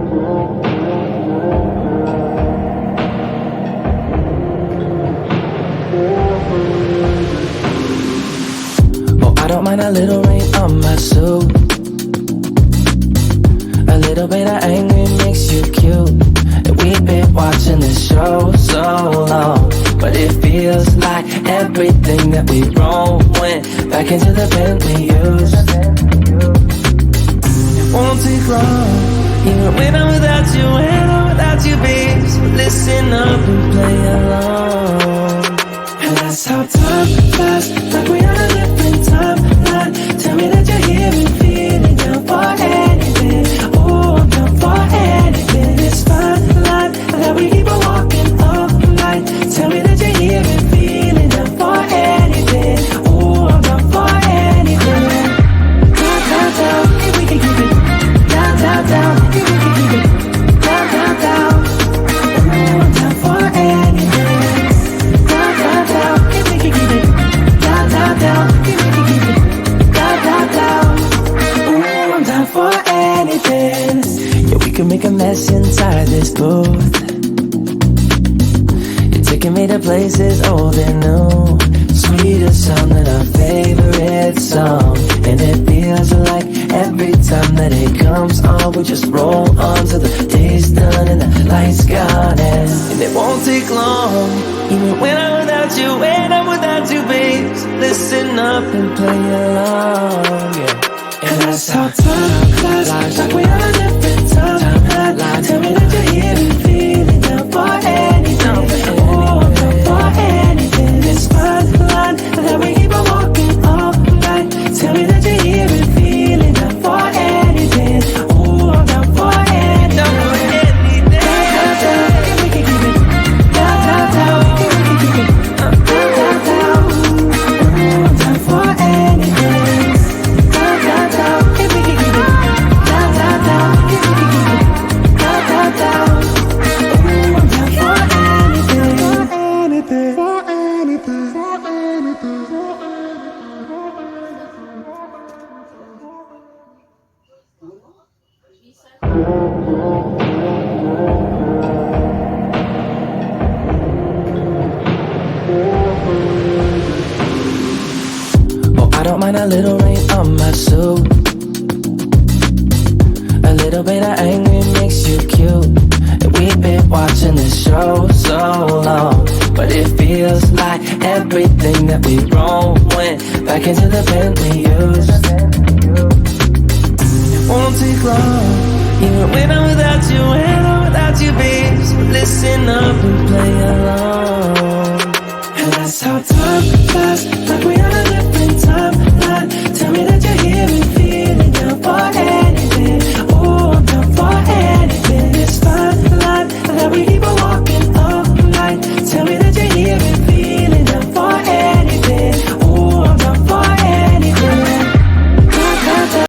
Oh, I don't mind a little rain on my suit. A little bit of anger makes you cute. And we've been watching this show so long, but it feels like everything that we've grown went back into the pen we used. It won't take long, even when I'm without you, when I'm without you, babe. So listen up and play along. And that's how time flies, like we on a different timeline. Tell me that you're here and feeling down for anything. Oh, I'm down for anything. It's fine line that we keep on walking all night. Tell me that you're here and feeling down for anything. Oh, I'm down for anything. Down, down, down, if we can keep it. Down, down, down, if we can keep it. Down, down, down. Oh, I'm down for anything. Down, down, down, if we can keep it. Down, down, down, if we can keep it. Down, down, down. Oh, I'm down for anything. Yeah, we can make a mess inside this booth. You're taking me to places old and new. Sweeter sound than our favorite song. And it feels like every time that it comes on, we just roll on till the day's done and the lights gone. And it won't take long, even when I'm without you, when I'm without you, babe. So listen up and play along, yeah. And that's how time flies, like we on a different timeline. Tell me that you're here and feeling down for anything. Oh, I'm down for anything. It's fine line that we keep on walking all night. Tell me that you're here and feeling down for anything. Oh, I'm down for anything. Down, down, down, if we can keep it. Down, down, down, if we can keep it. Down, down, down. Oh, I'm down for anything. Down, down, down, if we can keep it. Down, down, down, if we can keep it. Down, down, down. Oh, I'm down for anything. For anything. For anything. Oh, I don't mind a little rain on my suit. A little bit of anger makes you cute. And we've been watching this show so long, but it feels like everything that we've grown went back into the pen we used. It won't take long, even